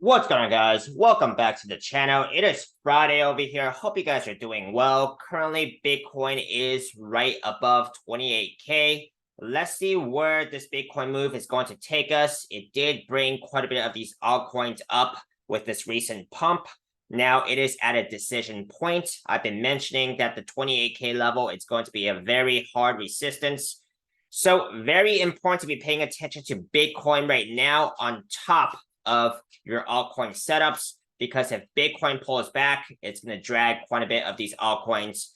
What's going on, guys? Welcome back to the channel. It is Friday over here. Hope you guys are doing well. Currently, Bitcoin is right above 28K. Let's see where this Bitcoin move is going to take us. It did bring quite a bit of these altcoins up with this recent pump. Now it is at a decision point. I've been mentioning that the 28K level is going to be a very hard resistance. So very important to be paying attention to Bitcoin right now on top of your altcoin setups, because if Bitcoin pulls back, it's going to drag quite a bit of these altcoins,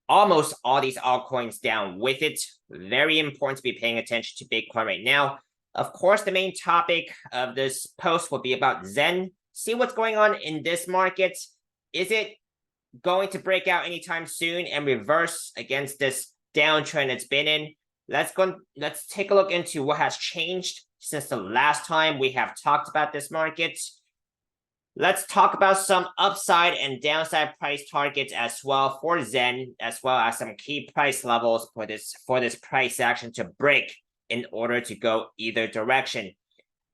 almost all these altcoins down with it. Very important to be paying attention to Bitcoin right now. Of course, the main topic of this post will be about XEN. See what's going on in this market. Is it going to break out anytime soon and reverse against this downtrend it's been in? Let's take a look into what has changed since the last time we have talked about this market. Let's talk about some upside and downside price targets as well for XEN, as well as some key price levels for this price action to break in order to go either direction.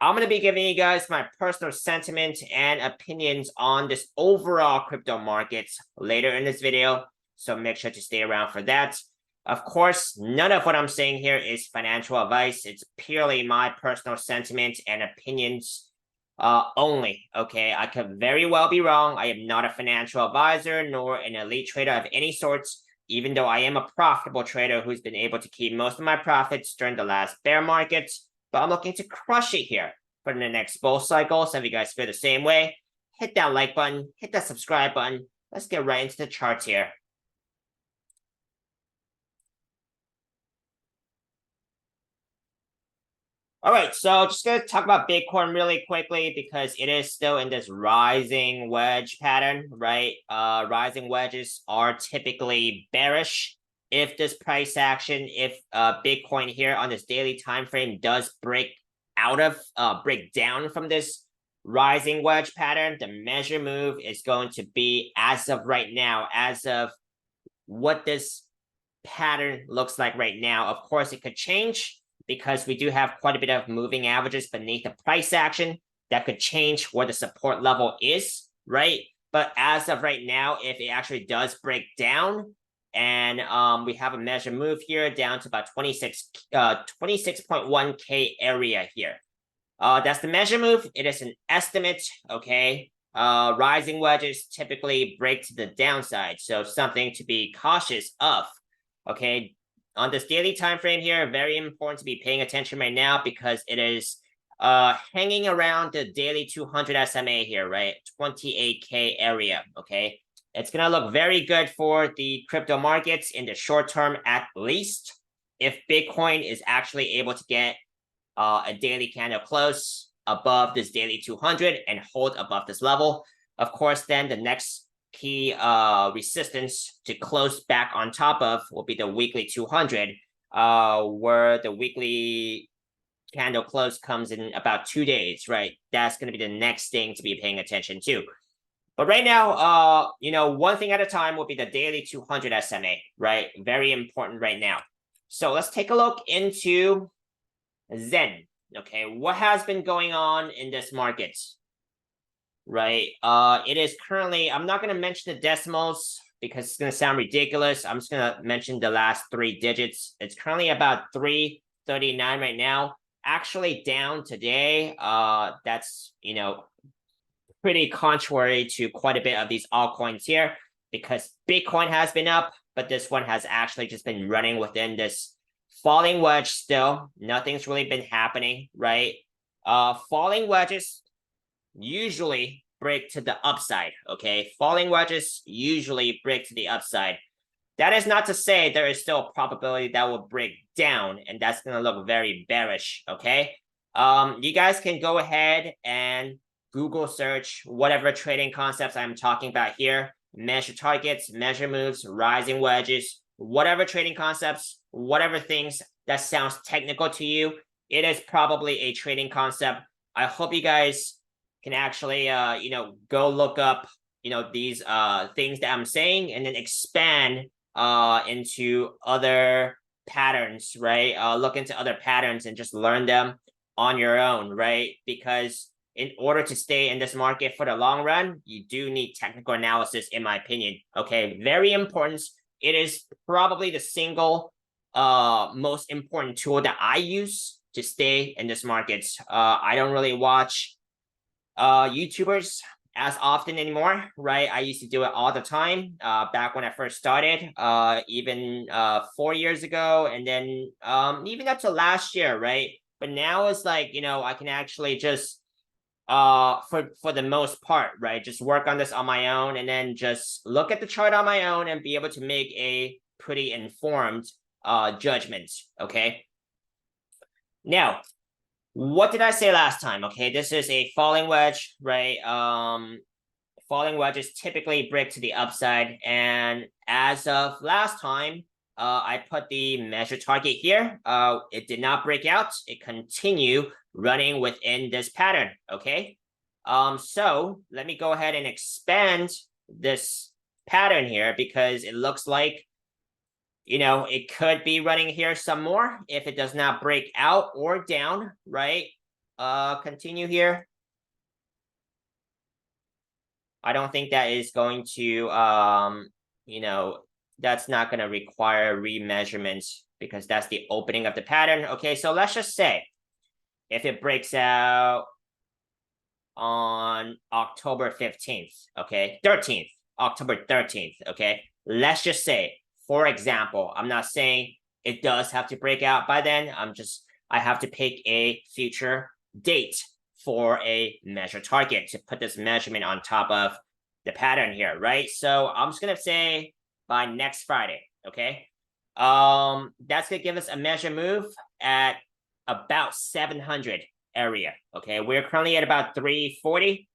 I'm going to be giving you guys my personal sentiment and opinions on this overall crypto market later in this video, so make sure to stay around for that. Of course, none of what I'm saying here is financial advice. It's purely my personal sentiment and opinions only, okay? I could very well be wrong. I am not a financial advisor nor an elite trader of any sorts, even though I am a profitable trader who's been able to keep most of my profits during the last bear market. But I'm looking to crush it here for the next bull cycle. So if you guys feel the same way, hit that like button, hit that subscribe button. Let's get right into the charts here. All right, so just going to talk about Bitcoin really quickly because it is still in this rising wedge pattern, right? Rising wedges are typically bearish. If this price action, if Bitcoin here on this daily time frame does break down from this rising wedge pattern, the measure move is going to be, as of right now, as of what this pattern looks like right now. Of course, it could change, because we do have quite a bit of moving averages beneath the price action that could change where the support level is, right? But as of right now, if it actually does break down and we have a measure move here down to about 26.1K area here. That's the measure move. It is an estimate, okay? Rising wedges typically break to the downside, so something to be cautious of, okay? On this daily time frame here, very important to be paying attention right now, because it is hanging around the daily 200 SMA here, right? 28K area, okay? It's going to look very good for the crypto markets in the short term, at least, if Bitcoin is actually able to get a daily candle close above this daily 200 and hold above this level. Of course, then the next key resistance to close back on top of will be the weekly 200, where the weekly candle close comes in about 2 days, right? That's going to be the next thing to be paying attention to. But right now, one thing at a time will be the daily 200 SMA, right? Very important right now. So let's take a look into XEN. Okay, what has been going on in this market? Right, it is currently, I'm not going to mention the decimals because it's going to sound ridiculous. I'm just going to mention the last 3 digits. It's currently about 339 right now, actually down today. That's, pretty contrary to quite a bit of these altcoins here, because Bitcoin has been up, but this one has actually just been running within this falling wedge still. Nothing's really been happening, right? Falling wedges usually break to the upside, okay? Falling wedges usually break to the upside. That is not to say there is still a probability that will break down, and that's going to look very bearish, okay? You guys can go ahead and Google search whatever trading concepts I'm talking about here. Measure targets, measure moves, rising wedges, whatever trading concepts, whatever things that sounds technical to you. It is probably a trading concept. I hope you guys can actually, go look up, these things that I'm saying, and then expand into other patterns, right? Look into other patterns and just learn them on your own, right? Because in order to stay in this market for the long run, you do need technical analysis, in my opinion. Okay, very important. It is probably the single most important tool that I use to stay in this market. I don't really watch YouTubers as often anymore, right? I used to do it all the time back when I first started, even 4 years ago, and then even up to last year, right? But now it's like, I can actually just for the most part, right, just work on this on my own and then just look at the chart on my own and be able to make a pretty informed judgment. Okay, now what did I say last time? Okay, this is a falling wedge, right? Falling wedges typically break to the upside, and as of last time, I put the measure target here. It did not break out. It continued running within this pattern. Okay. So let me go ahead and expand this pattern here because it looks like it could be running here some more if it does not break out or down, right? Continue here. I don't think that is going to, that's not going to require remeasurement because that's the opening of the pattern. Okay, so let's just say if it breaks out on October 15th, okay, 13th, October 13th, okay, let's just say, for example, I'm not saying it does have to break out by then. I have to pick a future date for a measure target to put this measurement on top of the pattern here, right? So I'm just gonna say by next Friday, okay? That's gonna give us a measure move at about 700 area, okay? We're currently at about 340.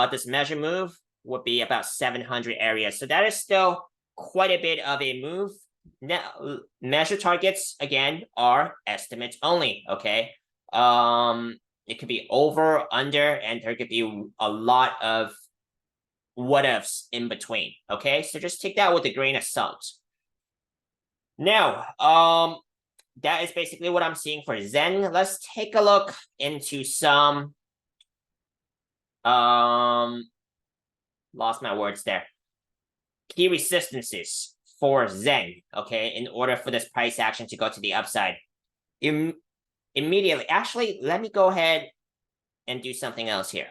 This measure move would be about 700 area. So that is still quite a bit of a move. Now, measure targets, again, are estimates only, okay? It could be over, under, and there could be a lot of what ifs in between, okay? So just take that with a grain of salt. Now, that is basically what I'm seeing for XEN. Let's take a look into some, lost my words there. Key resistances for XEN, okay, in order for this price action to go to the upside. Immediately, actually, let me go ahead and do something else here.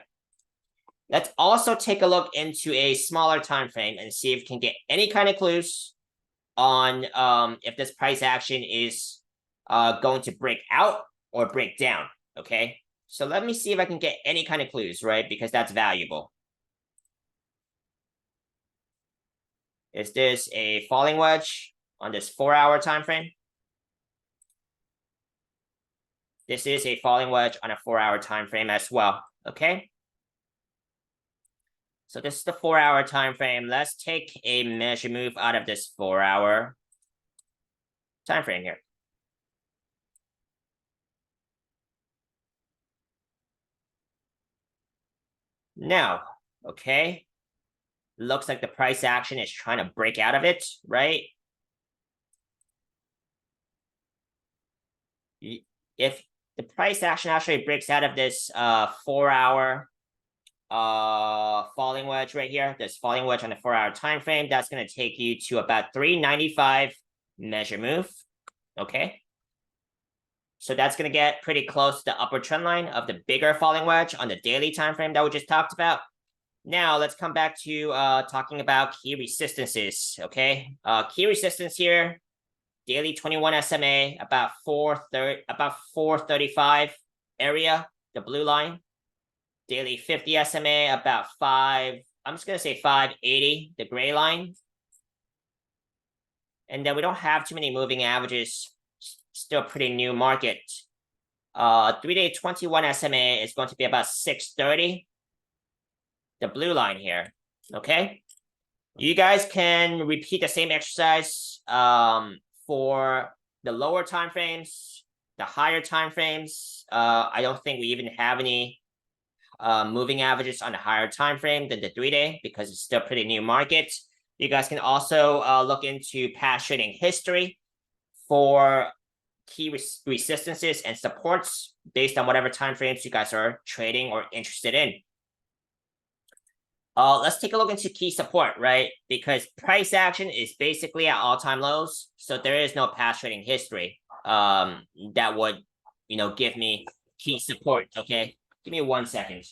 Let's also take a look into a smaller time frame and see if we can get any kind of clues on if this price action is going to break out or break down, okay? So let me see if I can get any kind of clues, right? Because that's valuable. Is this a falling wedge on this 4-hour time frame? This is a falling wedge on a 4-hour time frame as well, okay? So this is the 4-hour time frame. Let's take a measure move out of this 4-hour time frame here. Now, okay, looks like the price action is trying to break out of it, right? If the price action actually breaks out of this 4-hour falling wedge right here, this falling wedge on the 4-hour time frame, that's going to take you to about 395 measure move, okay? So that's going to get pretty close to the upper trend line of the bigger falling wedge on the daily time frame that we just talked about. Now let's come back to talking about key resistances, okay? Key resistance here, daily 21 SMA, about 435 area, the blue line. Daily 50 SMA, about 5, I'm just going to say 580, the gray line. And then we don't have too many moving averages, still pretty new market. 3-day 21 SMA is going to be about 630, the blue line here, okay? You guys can repeat the same exercise for the lower time frames, the higher time frames. I don't think we even have any moving averages on the higher time frame than the 3-day because it's still pretty new market. You guys can also look into past trading history for key resistances and supports based on whatever time frames you guys are trading or interested in. Let's take a look into key support, right? Because price action is basically at all-time lows, so there is no past trading history that would, give me key support. Okay, give me 1 second.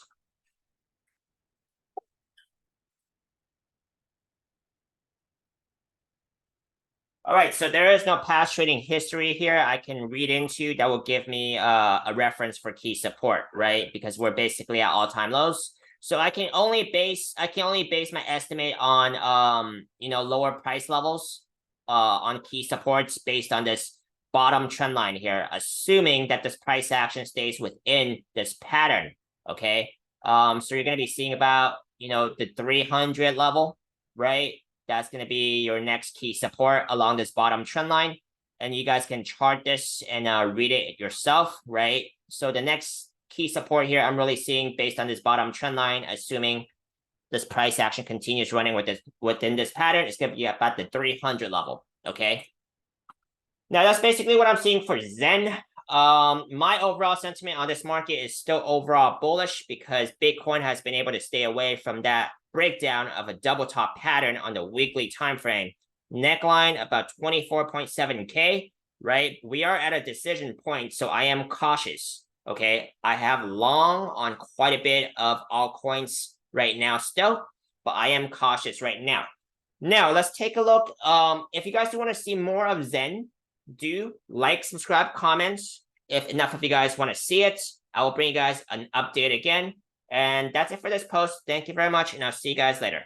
All right, so there is no past trading history here I can read into that will give me a reference for key support, right? Because we're basically at all-time lows. So I can only base my estimate on lower price levels on key supports based on this bottom trend line here, assuming that this price action stays within this pattern. Okay. So you're gonna be seeing about the 300 level, right? That's going to be your next key support along this bottom trend line. And you guys can chart this and read it yourself, right? So the next key support here, I'm really seeing based on this bottom trend line, assuming this price action continues running within this pattern, it's going to be about the 300 level, okay? Now, that's basically what I'm seeing for XEN. My overall sentiment on this market is still overall bullish because Bitcoin has been able to stay away from that breakdown of a double top pattern on the weekly time frame. Neckline about 24.7K, right? We are at a decision point, so I am cautious. Okay, I have long on quite a bit of altcoins right now still, but I am cautious right now. Now let's take a look. If you guys do want to see more of XEN, do like, subscribe, comments. If enough of you guys want to see it, I will bring you guys an update again. And that's it for this post. Thank you very much, and I'll see you guys later.